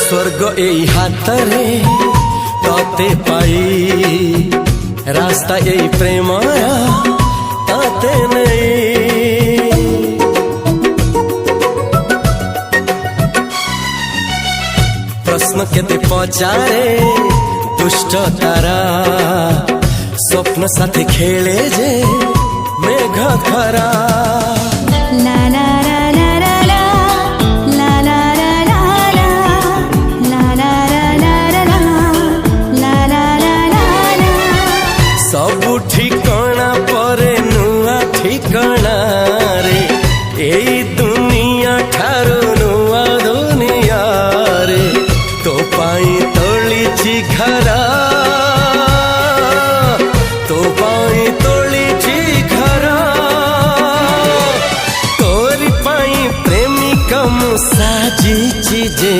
स्वर्ग एई हातरे तते पाई रास्ता एई प्रेमाया ताते नहीं। प्रश्न केते पचारे दुष्ट तारा स्वप्न साथी खेले जे मेघ खरा। ला ला ला ला ला ला ला ला ला ला ला ला ला ला ला। सबु ठिकाना परे नुआ ठिकाना रे एई दुनिया ठारू नुआ दुनिया रे। तो पाई तोलिछि घरा तो पाई तोलिछि घरा तोरी पाई प्रेमिका मु साजिछि जे।